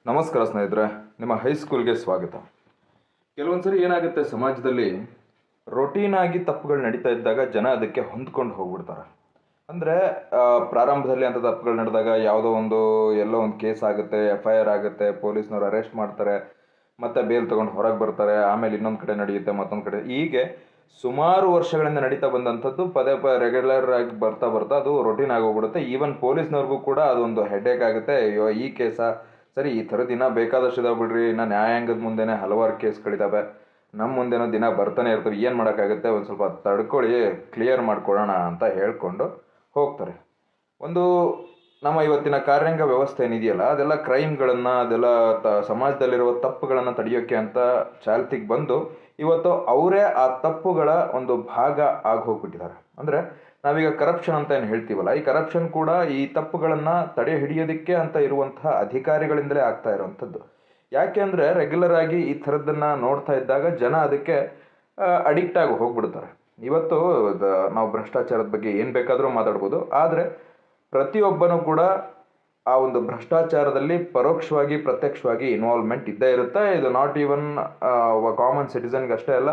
ನಮಸ್ಕಾರ ಸ್ನೇಹಿತರೆ, ನಿಮ್ಮ ಹೈಸ್ಕೂಲ್ಗೆ ಸ್ವಾಗತ. ಕೆಲವೊಂದು ಸರಿ ಏನಾಗುತ್ತೆ, ಸಮಾಜದಲ್ಲಿ ರೊಟೀನ್ ಆಗಿ ತಪ್ಪುಗಳು ನಡೀತಾ ಇದ್ದಾಗ ಜನ ಅದಕ್ಕೆ ಹೊಂದ್ಕೊಂಡು ಹೋಗ್ಬಿಡ್ತಾರೆ. ಅಂದರೆ ಪ್ರಾರಂಭದಲ್ಲಿ ಅಂಥ ತಪ್ಪುಗಳು ನಡೆದಾಗ ಯಾವುದೋ ಎಲ್ಲೋ ಒಂದು ಕೇಸ್ ಆಗುತ್ತೆ, FIR ಆಗುತ್ತೆ, ಪೊಲೀಸ್ನವ್ರು ಅರೆಸ್ಟ್ ಮಾಡ್ತಾರೆ, ಮತ್ತೆ ಬೇಲ್ ತೊಗೊಂಡು ಹೊರಗೆ ಬರ್ತಾರೆ, ಆಮೇಲೆ ಇನ್ನೊಂದು ಕಡೆ ನಡೆಯುತ್ತೆ, ಮತ್ತೊಂದು ಕಡೆ, ಹೀಗೆ ಸುಮಾರು ವರ್ಷಗಳಿಂದ ನಡೀತಾ ಬಂದಂಥದ್ದು ಪದೇ ರೆಗ್ಯುಲರ್ ಆಗಿ ಬರ್ತಾ ಅದು ರೊಟೀನ್ ಆಗೋಗ್ಬಿಡುತ್ತೆ. ಈವನ್ ಪೊಲೀಸ್ನವ್ರಿಗೂ ಕೂಡ ಅದೊಂದು ಹೆಡ್ಏಕ್ ಆಗುತ್ತೆ. ಅಯ್ಯೋ, ಈ ಕೇಸಾ, ಸರಿ, ಈ ಥರ ದಿನ ಬೇಕಾದಷ್ಟು ಇದಾವೆ ಬಿಡ್ರಿ, ಇನ್ನು ನ್ಯಾಯಾಂಗದ ಮುಂದೆನೇ ಹಲವಾರು ಕೇಸ್ಗಳಿದ್ದಾವೆ, ನಮ್ಮ ಮುಂದೆನೋ ದಿನ ಬರ್ತಾನೆ ಇರ್ತವೆ, ಏನು ಮಾಡೋಕ್ಕಾಗುತ್ತೆ, ಒಂದು ಸ್ವಲ್ಪ ತಡ್ಕೊಳ್ಳಿ, ಕ್ಲಿಯರ್ ಮಾಡ್ಕೊಳ್ಳೋಣ ಅಂತ ಹೇಳ್ಕೊಂಡು ಹೋಗ್ತಾರೆ. ನಮ್ಮ ಇವತ್ತಿನ ಕಾರ್ಯಾಂಗ ವ್ಯವಸ್ಥೆ ಏನಿದೆಯಲ್ಲ, ಅದೆಲ್ಲ ಕ್ರೈಮ್ಗಳನ್ನು, ಅದೆಲ್ಲ ಸಮಾಜದಲ್ಲಿರುವ ತಪ್ಪುಗಳನ್ನು ತಡೆಯೋಕ್ಕೆ ಅಂತ ಚಾಲ್ತಿಗೆ ಬಂದು ಇವತ್ತು ಅವರೇ ಆ ತಪ್ಪುಗಳ ಒಂದು ಭಾಗ ಆಗಿ ಹೋಗ್ಬಿಟ್ಟಿದ್ದಾರೆ. ಅಂದರೆ ನಾವೀಗ ಕರಪ್ಷನ್ ಅಂತ ಏನು ಹೇಳ್ತೀವಲ್ಲ, ಈ ಕರಪ್ಷನ್ ಕೂಡ ಈ ತಪ್ಪುಗಳನ್ನು ತಡೆ ಹಿಡಿಯೋದಕ್ಕೆ ಅಂತ ಇರುವಂತಹ ಅಧಿಕಾರಿಗಳಿಂದಲೇ ಆಗ್ತಾ ಇರುವಂಥದ್ದು. ಯಾಕೆ ಅಂದರೆ ರೆಗ್ಯುಲರ್ ಆಗಿ ಈ ಥರದ್ದನ್ನು ನೋಡ್ತಾ ಇದ್ದಾಗ ಜನ ಅದಕ್ಕೆ ಅಡಿಕ್ಟ್ ಆಗಿ ಹೋಗ್ಬಿಡ್ತಾರೆ. ಇವತ್ತು ನಾವು ಭ್ರಷ್ಟಾಚಾರದ ಬಗ್ಗೆ ಏನು ಬೇಕಾದರೂ ಮಾತಾಡ್ಬೋದು, ಆದರೆ ಪ್ರತಿಯೊಬ್ಬನೂ ಕೂಡ ಆ ಒಂದು ಭ್ರಷ್ಟಾಚಾರದಲ್ಲಿ ಪರೋಕ್ಷವಾಗಿ ಪ್ರತ್ಯಕ್ಷವಾಗಿ ಇನ್ವಾಲ್ವ್ಮೆಂಟ್ ಇದ್ದೇ ಇರುತ್ತೆ. ಇದು ನಾಟ್ ಈವನ್ ಕಾಮನ್ ಸಿಟಿಸನ್ಗೆ ಅಷ್ಟೇ ಅಲ್ಲ,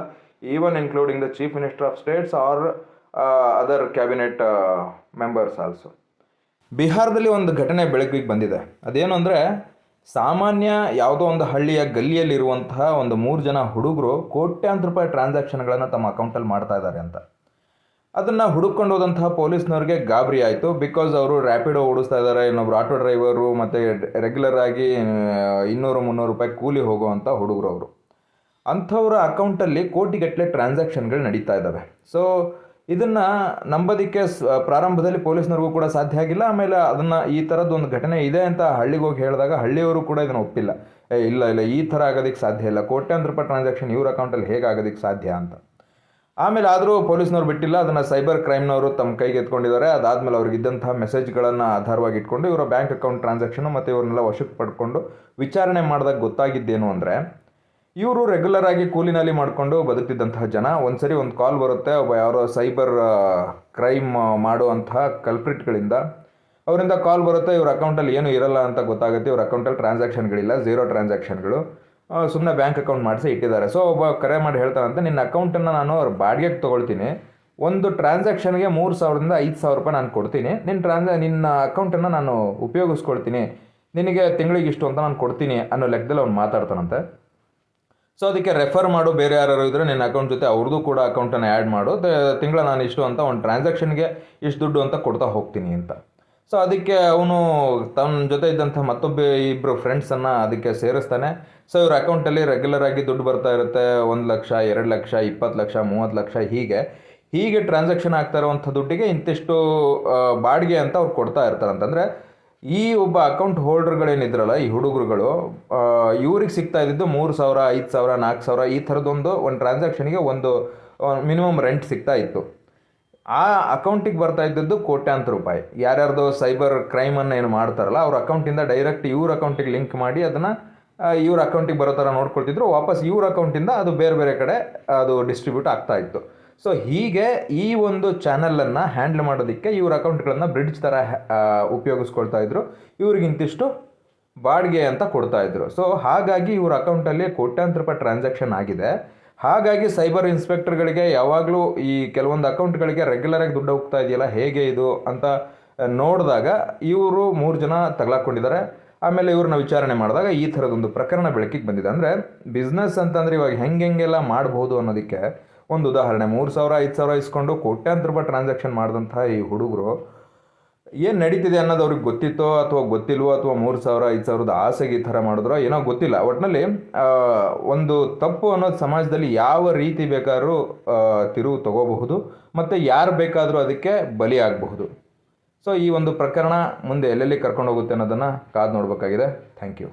even including the chief minister of states or other cabinet members also. ಬಿಹಾರದಲ್ಲಿ ಒಂದು ಘಟನೆ ಬೆಳಕಿಗೆ ಬಂದಿದೆ. ಅದೇನು ಅಂದರೆ, ಸಾಮಾನ್ಯ ಯಾವುದೋ ಒಂದು ಹಳ್ಳಿಯ ಗಲ್ಲಿಯಲ್ಲಿರುವಂತಹ 3 ಜನ ಹುಡುಗರು ಕೋಟ್ಯಾಂತರ ರೂಪಾಯಿ ಟ್ರಾನ್ಸಾಕ್ಷನ್ಗಳನ್ನು ತಮ್ಮ ಅಕೌಂಟಲ್ಲಿ ಮಾಡ್ತಾ ಇದ್ದಾರೆ ಅಂತ. ಅದನ್ನು ಹುಡುಕೊಂಡು ಹೋದಂತಹ ಪೊಲೀಸ್ನವ್ರಿಗೆ ಗಾಬರಿ ಆಯಿತು. ಬಿಕಾಸ್ ಅವರು ರ್ಯಾಪಿಡೋ ಓಡಿಸ್ತಾ ಇದ್ದಾರೆ, ಇನ್ನೊಬ್ರು ಆಟೋ ಡ್ರೈವರು, ಮತ್ತು ರೆಗ್ಯುಲರ್ ಆಗಿ 200-300 ರೂಪಾಯಿ ಕೂಲಿ ಹೋಗುವಂಥ ಹುಡುಗರು ಅವರು. ಅಂಥವ್ರ ಅಕೌಂಟಲ್ಲಿ ಕೋಟಿಗಟ್ಟಲೆ ಟ್ರಾನ್ಸಾಕ್ಷನ್ಗಳು ನಡೀತಾ ಇದ್ದಾವೆ. ಸೊ ಇದನ್ನು ನಂಬೋದಕ್ಕೆ ಪ್ರಾರಂಭದಲ್ಲಿ ಪೊಲೀಸ್ನವ್ರಿಗೂ ಕೂಡ ಸಾಧ್ಯ ಆಗಿಲ್ಲ. ಆಮೇಲೆ ಅದನ್ನು ಈ ಥರದ್ದು ಒಂದು ಘಟನೆ ಇದೆ ಅಂತ ಹಳ್ಳಿಗೆ ಹೋಗಿ ಹೇಳಿದಾಗ ಹಳ್ಳಿಯವರು ಕೂಡ ಇದನ್ನು ಒಪ್ಪಿಲ್ಲ. ಇಲ್ಲ ಈ ಥರ ಆಗೋದಕ್ಕೆ ಸಾಧ್ಯ ಇಲ್ಲ, ಕೋಟ್ಯಾಂತರ ರೂಪಾಯಿ ಟ್ರಾನ್ಸಾಕ್ಷನ್ ಇವ್ರ ಅಕೌಂಟಲ್ಲಿ ಹೇಗೆ ಆಗೋದಕ್ಕೆ ಸಾಧ್ಯ ಅಂತ. ಆಮೇಲೆ ಆದರೂ ಪೊಲೀಸ್ನವ್ರು ಬಿಟ್ಟಿಲ್ಲ, ಅದನ್ನು ಸೈಬರ್ ಕ್ರೈಮ್ನವರು ತಮ್ಮ ಕೈಗೆ ಎತ್ಕೊಂಡಿದ್ದಾರೆ. ಅದಾದಮೇಲೆ ಅವ್ರಿಗಿದ್ದಂತಹ ಮೆಸೇಜ್ಗಳನ್ನು ಆಧಾರವಾಗಿ ಇಟ್ಕೊಂಡು ಇವರ ಬ್ಯಾಂಕ್ ಅಕೌಂಟ್ ಟ್ರಾನ್ಸಾಕ್ಷನು ಮತ್ತು ಇವ್ರನ್ನೆಲ್ಲ ವಶಕ್ಕೆ ಪಡ್ಕೊಂಡು ವಿಚಾರಣೆ ಮಾಡಿದಾಗ ಗೊತ್ತಾಗಿದ್ದೇನು ಅಂದರೆ, ಇವರು ರೆಗ್ಯುಲರ್ ಆಗಿ ಕೂಲಿನಲ್ಲಿ ಮಾಡಿಕೊಂಡು ಬದುಕ್ತಿದ್ದಂತಹ ಜನ. ಒಂದು ಕಾಲ್ ಬರುತ್ತೆ, ಯಾರೋ ಸೈಬರ್ ಕ್ರೈಮ್ ಮಾಡುವಂತಹ ಕಲ್ಪ್ರಿಟ್ಗಳಿಂದ, ಅವರಿಂದ ಕಾಲ್ ಬರುತ್ತೆ, ಇವ್ರ ಅಕೌಂಟಲ್ಲಿ ಏನೂ ಇರಲ್ಲ ಅಂತ ಗೊತ್ತಾಗುತ್ತೆ. ಇವ್ರ ಅಕೌಂಟಲ್ಲಿ ಟ್ರಾನ್ಸಾಕ್ಷನ್ಗಳಿಲ್ಲ, 0 ಟ್ರಾನ್ಸಾಕ್ಷನ್ಗಳು, ಸುಮ್ಮನೆ ಬ್ಯಾಂಕ್ ಅಕೌಂಟ್ ಮಾಡಿಸಿ ಇಟ್ಟಿದ್ದಾರೆ. ಸೊ ಒಬ್ಬ ಕರೆ ಮಾಡಿ ಹೇಳ್ತಾರಂತೆ, ನಿನ್ನ ಅಕೌಂಟನ್ನು ನಾನು ಅವ್ರ ಬಾಡಿಗೆಗೆ ತೊಗೊಳ್ತೀನಿ, ಒಂದು ಟ್ರಾನ್ಸಾಕ್ಷನ್ಗೆ 3,000ರಿಂದ 5,000 ರೂಪಾಯಿ ನಾನು ಕೊಡ್ತೀನಿ, ನಿನ್ನ ಅಕೌಂಟನ್ನು ನಾನು ಉಪಯೋಗಿಸ್ಕೊಳ್ತೀನಿ, ನಿನಗೆ ತಿಂಗಳಿಗೆ ಇಷ್ಟು ಅಂತ ನಾನು ಕೊಡ್ತೀನಿ ಅನ್ನೋ ಲೆಕ್ಕದಲ್ಲಿ ಅವ್ನು ಮಾತಾಡ್ತಾನಂತೆ. ಸೊ ಅದಕ್ಕೆ ರೆಫರ್ ಮಾಡು, ಬೇರೆ ಯಾರು ಇದ್ದರೆ ನಿನ್ನ ಅಕೌಂಟ್ ಜೊತೆ ಅವ್ರದ್ದು ಕೂಡ ಅಕೌಂಟನ್ನು ಆ್ಯಡ್ ಮಾಡು, ತಿಂಗಳ ನಾನು ಇಷ್ಟು ಅಂತ ಒಂದು ಟ್ರಾನ್ಸಾಕ್ಷನ್ಗೆ ಇಷ್ಟು ದುಡ್ಡು ಅಂತ ಕೊಡ್ತಾ ಹೋಗ್ತೀನಿ ಅಂತ. ಸೊ ಅದಕ್ಕೆ ಅವನು ತನ್ನ ಜೊತೆ ಇದ್ದಂಥ ಇಬ್ಬರು ಫ್ರೆಂಡ್ಸನ್ನು ಅದಕ್ಕೆ ಸೇರಿಸ್ತಾನೆ. ಸೊ ಇವ್ರ ಅಕೌಂಟಲ್ಲಿ ರೆಗ್ಯುಲರ್ ಆಗಿ ದುಡ್ಡು ಬರ್ತಾ ಇರುತ್ತೆ, 1 ಲಕ್ಷ, 2 ಲಕ್ಷ, 20 ಲಕ್ಷ, 30 ಲಕ್ಷ, ಹೀಗೆ ಟ್ರಾನ್ಸಾಕ್ಷನ್ ಆಗ್ತಾ ಇರುವಂಥ ದುಡ್ಡಿಗೆ ಇಂತಿಷ್ಟು ಬಾಡಿಗೆ ಅಂತ ಅವ್ರು ಕೊಡ್ತಾ ಇರ್ತಾರಂತಂದರೆ, ಈ ಒಬ್ಬ ಅಕೌಂಟ್ ಹೋಲ್ಡರ್ಗಳೇನಿದ್ರಲ್ಲ, ಈ ಹುಡುಗರುಗಳು, ಇವ್ರಿಗೆ ಸಿಗ್ತಾ ಇದ್ದಿದ್ದು 3,000, 5,000, 4,000 ಈ ಥರದ್ದೊಂದು ಟ್ರಾನ್ಸಾಕ್ಷನ್ಗೆ ಒಂದು ಮಿನಿಮಮ್ ರೆಂಟ್ ಸಿಗ್ತಾ ಇತ್ತು. ಆ ಅಕೌಂಟಿಗೆ ಬರ್ತಾ ಇದ್ದದ್ದು ಕೋಟ್ಯಾಂತರ ರೂಪಾಯಿ. ಯಾರ್ಯಾರ್ದು ಸೈಬರ್ ಕ್ರೈಮನ್ನು ಏನು ಮಾಡ್ತಾರಲ್ಲ, ಅವ್ರ ಅಕೌಂಟಿಂದ ಡೈರೆಕ್ಟ್ ಇವ್ರ ಅಕೌಂಟಿಗೆ ಲಿಂಕ್ ಮಾಡಿ ಅದನ್ನು ಇವ್ರ ಅಕೌಂಟಿಗೆ ಬರೋ ಥರ ನೋಡ್ಕೊಳ್ತಿದ್ರು. ವಾಪಸ್ ಇವ್ರ ಅಕೌಂಟಿಂದ ಅದು ಬೇರೆ ಕಡೆ ಅದು ಡಿಸ್ಟ್ರಿಬ್ಯೂಟ್ ಆಗ್ತಾ ಇತ್ತು. ಸೊ ಹೀಗೆ ಈ ಒಂದು ಚಾನಲನ್ನು ಹ್ಯಾಂಡಲ್ ಮಾಡೋದಕ್ಕೆ ಇವ್ರ ಅಕೌಂಟ್ಗಳನ್ನು ಬ್ರಿಡ್ಜ್ ಥರ ಉಪಯೋಗಿಸ್ಕೊಳ್ತಾ ಇದ್ರು. ಇವ್ರಿಗಿಂತಿಷ್ಟು ಬಾಡಿಗೆ ಅಂತ ಕೊಡ್ತಾಯಿದ್ರು. ಸೊ ಹಾಗಾಗಿ ಇವ್ರ ಅಕೌಂಟಲ್ಲಿ ಕೋಟ್ಯಾಂತರ ರೂಪಾಯಿ ಟ್ರಾನ್ಸಾಕ್ಷನ್ ಆಗಿದೆ. ಹಾಗಾಗಿ ಸೈಬರ್ ಇನ್ಸ್ಪೆಕ್ಟರ್ಗಳಿಗೆ ಯಾವಾಗಲೂ ಈ ಕೆಲವೊಂದು ಅಕೌಂಟ್ಗಳಿಗೆ ರೆಗ್ಯುಲರಾಗಿ ದುಡ್ಡು ಹೋಗ್ತಾ ಇದೆಯಲ್ಲ, ಹೇಗೆ ಇದು ಅಂತ ನೋಡಿದಾಗ ಇವರು 3 ಜನ ತಗಲಾಕೊಂಡಿದ್ದಾರೆ. ಆಮೇಲೆ ಇವ್ರನ್ನ ವಿಚಾರಣೆ ಮಾಡಿದಾಗ ಈ ಥರದೊಂದು ಪ್ರಕರಣ ಬೆಳಕಿಗೆ ಬಂದಿದೆ. ಅಂದರೆ ಬಿಸ್ನೆಸ್ ಅಂತಂದರೆ ಇವಾಗ ಹೆಂಗೆಲ್ಲ ಮಾಡ್ಬೋದು ಅನ್ನೋದಕ್ಕೆ ಒಂದು ಉದಾಹರಣೆ. 3,000, 5,000 ಇಸ್ಕೊಂಡು ಕೋಟ್ಯಾಂತರ ರೂಪಾಯಿ ಟ್ರಾನ್ಸಾಕ್ಷನ್ ಮಾಡಿದಂತಹ ಈ ಹುಡುಗರು ಏನು ನಡೀತಿದೆ ಅನ್ನೋದು ಅವ್ರಿಗೆ ಗೊತ್ತಿತ್ತೋ ಅಥವಾ ಗೊತ್ತಿಲ್ವೋ, ಅಥವಾ 3,000, 5,000 ಆಸೆಗೆ ಈ ಥರ ಮಾಡಿದ್ರೋ ಏನೋ ಗೊತ್ತಿಲ್ಲ. ಒಟ್ಟಿನಲ್ಲಿ ಒಂದು ತಪ್ಪು ಅನ್ನೋದು ಸಮಾಜದಲ್ಲಿ ಯಾವ ರೀತಿ ಬೇಕಾದ್ರೂ ತಿರುವು ತಗೋಬಹುದು ಮತ್ತು ಯಾರು ಬೇಕಾದರೂ ಅದಕ್ಕೆ ಬಲಿಯಾಗಬಹುದು. ಸೊ ಈ ಒಂದು ಪ್ರಕರಣ ಮುಂದೆ ಎಲ್ಲೆಲ್ಲಿ ಕರ್ಕೊಂಡು ಹೋಗುತ್ತೆ ಅನ್ನೋದನ್ನು ಕಾದು ನೋಡಬೇಕಾಗಿದೆ. Thank you.